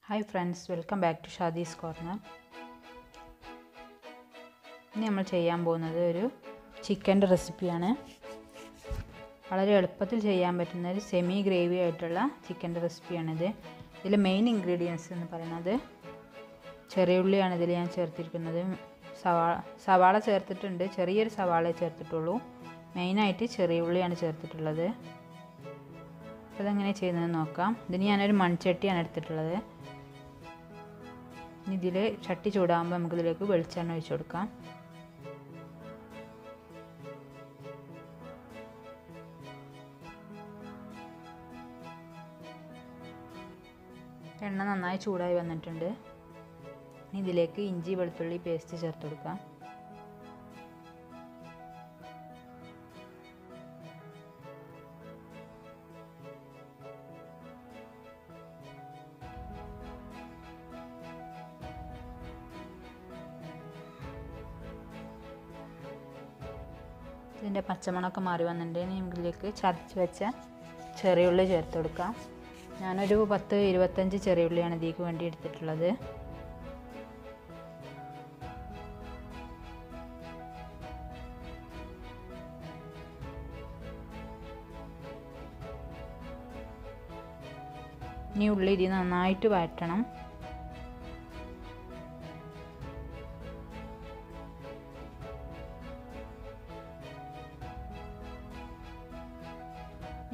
Hi friends, welcome back to SHADI'S corner. ഇനി നമ്മൾ ചെയ്യാൻ പോകുന്നത് ഒരു ചിക്കൻ്റെ റെസിപ്പിയാണ്. വളരെ എളുപ്പത്തിൽ ചെയ്യാൻ പറ്റുന്ന ഒരു സെമി ഗ്രേവി ആയിട്ടുള്ള ചിക്കൻ്റെ റെസിപ്പിയാണിത്. ഇതിൽ മെയിൻ ഇൻഗ്രീഡിയൻസ് എന്ന് പറയുന്നത് ചെറിയ ഉള്ളിയാണ് ഇതിൽ ഞാൻ ചേർത്തിരിക്കുന്നത്. സവാള ചേർത്തിട്ടുണ്ട്, ചെറിയൊരു സവാള ചേർത്തിട്ടുള്ളൂ. മെയിനായിട്ട് ചെറിയ ഉള്ളിയാണ് ചേർത്തിട്ടുള്ളത്. അപ്പോൾ അതെങ്ങനെ ചെയ്യുന്നതെന്ന് നോക്കാം. ഇതിന് ഞാനൊരു മൺചട്ടിയാണ് എടുത്തിട്ടുള്ളത്. ഇനി ഇതിൽ ചട്ടി ചൂടാകുമ്പോൾ നമുക്കിതിലേക്ക് വെളിച്ചെണ്ണ ഒഴിച്ച് കൊടുക്കാം. എണ്ണ നന്നായി ചൂടായി വന്നിട്ടുണ്ട്. ഇനി ഇതിലേക്ക് ഇഞ്ചി വെളുത്തുള്ളി പേസ്റ്റ് ചേർത്ത് കൊടുക്കാം. ഇതിൻ്റെ പച്ചമണമൊക്കെ മാറി വന്നിട്ടുണ്ടെങ്കിൽ നമുക്കിതിലേക്ക് ചതച്ച് വെച്ച ചെറിയുള്ളി ചേർത്ത് കൊടുക്കാം. ഞാനൊരു 10-25 ചെറിയുള്ളിയാണ് ഇതിലേക്ക് വേണ്ടി എടുത്തിട്ടുള്ളത്. ഇനി ഉള്ളി ഇത് നന്നായിട്ട് വഴറ്റണം.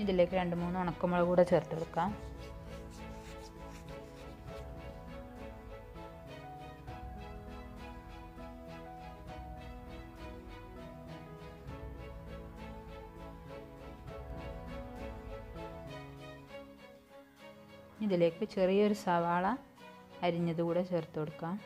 ഇതിലേക്ക് 2-3 ഉണക്കമുളക് കൂടെ ചേർത്ത് കൊടുക്കാം. ഇതിലേക്ക് ചെറിയൊരു സവാള അരിഞ്ഞത് കൂടെ ചേർത്ത് കൊടുക്കാം.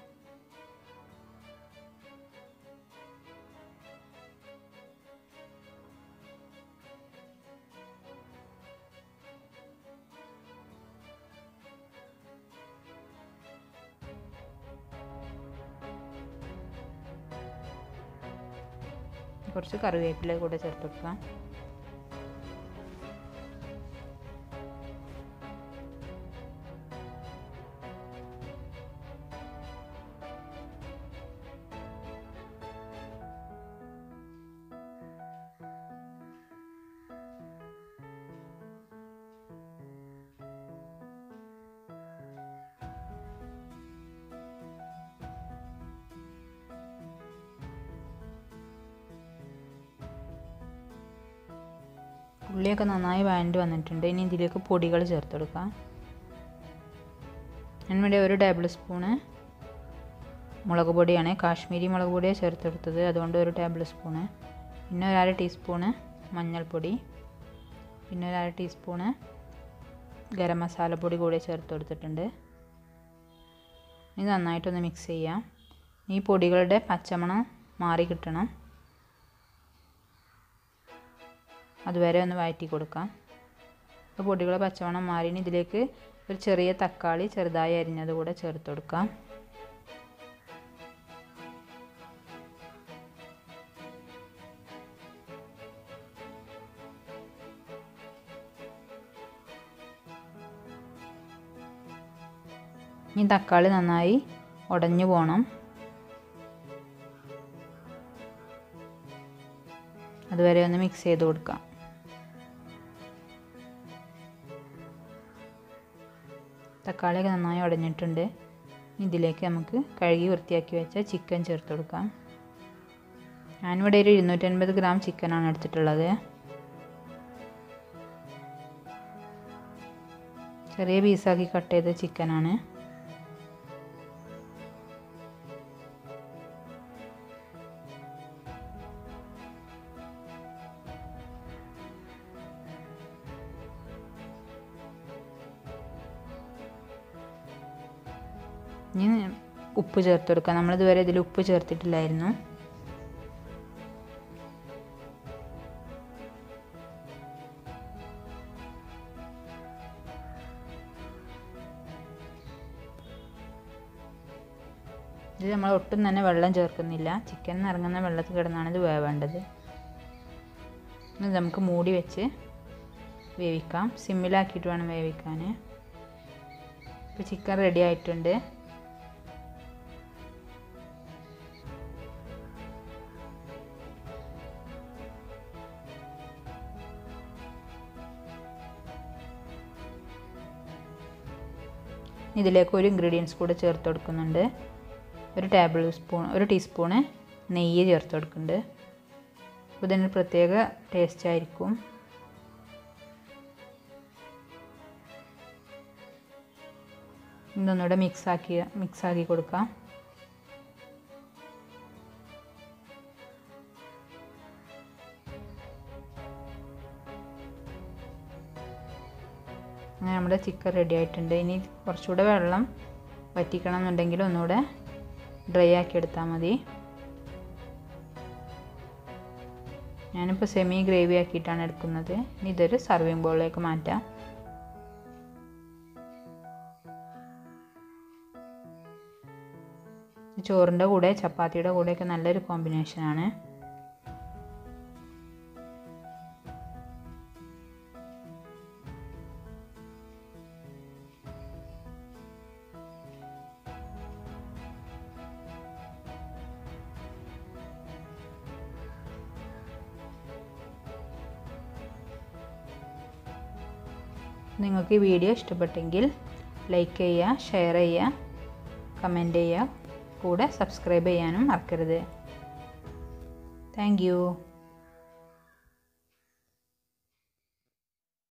കുറച്ച് കറിവേപ്പില കൂടെ ചേർത്ത് കൊടുക്കാം. ഉള്ളിയൊക്കെ നന്നായി വഴണ്ടി വന്നിട്ടുണ്ട്. ഇനി ഇതിലേക്ക് പൊടികൾ ചേർത്ത് കൊടുക്കാം. ഞാനിവിടെ 1 ടേബിൾ സ്പൂണ് മുളക് പൊടിയാണ്, കാശ്മീരി മുളക് പൊടിയാണ് ചേർത്തെടുത്തത്, അതുകൊണ്ട് 1 ടേബിൾ സ്പൂണ്. പിന്നെ 1/2 ടീസ്പൂണ് മഞ്ഞൾപ്പൊടി, പിന്നെ 1/2 ടീസ്പൂണ് ഗരം മസാലപ്പൊടി കൂടെ ചേർത്ത് കൊടുത്തിട്ടുണ്ട്. ഇനി നന്നായിട്ടൊന്ന് മിക്സ് ചെയ്യാം. ഈ പൊടികളുടെ പച്ചമണം മാറി കിട്ടണം, അതുവരെ ഒന്ന് വഴറ്റി കൊടുക്കാം. അപ്പോൾ പൊടികൾ പച്ചമണം മാറിന് ഇതിലേക്ക് ഒരു ചെറിയ തക്കാളി ചെറുതായി അരിഞ്ഞത് കൂടെ ചേർത്ത് കൊടുക്കാം. ഈ തക്കാളി നന്നായി ഉടഞ്ഞു പോകണം, അതുവരെ ഒന്ന് മിക്സ് ചെയ്ത് കൊടുക്കാം. തക്കാളിയൊക്കെ നന്നായി ഉടഞ്ഞിട്ടുണ്ട്. ഇതിലേക്ക് നമുക്ക് കഴുകി വൃത്തിയാക്കി വെച്ച ചിക്കൻ ചേർത്ത് കൊടുക്കാം. ഞാനിവിടെ ഒരു 250 ഗ്രാം ചിക്കനാണ് എടുത്തിട്ടുള്ളത്. ചെറിയ പീസാക്കി കട്ട് ചെയ്ത ചിക്കനാണ്. ഇനി ഉപ്പ് ചേർത്ത് കൊടുക്കാം. നമ്മളിതുവരെ ഇതിൽ ഉപ്പ് ചേർത്തിട്ടില്ലായിരുന്നു. ഇത് നമ്മൾ ഒട്ടും തന്നെ വെള്ളം ചേർക്കുന്നില്ല. ചിക്കൻ ഇറങ്ങുന്ന വെള്ളത്തിൽ കിടന്നാണ് ഇത് വേവേണ്ടത്. ഇത് നമുക്ക് മൂടി വെച്ച് വേവിക്കാം. സിമ്മിലാക്കിയിട്ട് വേണം വേവിക്കാൻ. ഇപ്പോൾ ചിക്കൻ റെഡി ആയിട്ടുണ്ട്. ഇതിലേക്ക് ഒരു ഇൻഗ്രീഡിയൻസ് കൂടെ ചേർത്ത് കൊടുക്കുന്നുണ്ട്. ഒരു ടീസ്പൂണ് നെയ്യ് ചേർത്ത് കൊടുക്കുന്നുണ്ട്. അപ്പോൾ ഇതിന് പ്രത്യേക ടേസ്റ്റ് ആയിരിക്കും. ഇതൊന്നുകൂടെ മിക്സാക്കി കൊടുക്കാം. അങ്ങനെ നമ്മുടെ ചിക്കൻ റെഡി ആയിട്ടുണ്ട്. ഇനി കുറച്ചുകൂടെ വെള്ളം വറ്റിക്കണം എന്നുണ്ടെങ്കിൽ ഒന്നുകൂടെ ഡ്രൈ ആക്കി എടുത്താൽ മതി. ഞാനിപ്പോൾ സെമി ഗ്രേവി ആക്കിയിട്ടാണ് എടുക്കുന്നത്. ഇനി ഇതൊരു സർവിങ് ബൗളിലേക്ക് മാറ്റാം. ചോറിൻ്റെ കൂടെ ചപ്പാത്തിയുടെ കൂടെയൊക്കെ നല്ലൊരു കോമ്പിനേഷനാണ്. നിങ്ങൾക്ക് ഈ വീഡിയോ ഇഷ്ടപ്പെട്ടെങ്കിൽ ലൈക്ക് ചെയ്യുക, ഷെയർ ചെയ്യുക, കമൻറ്റ് ചെയ്യുക, കൂടെ സബ്സ്ക്രൈബ് ചെയ്യാനും മറക്കരുത്. Thank you.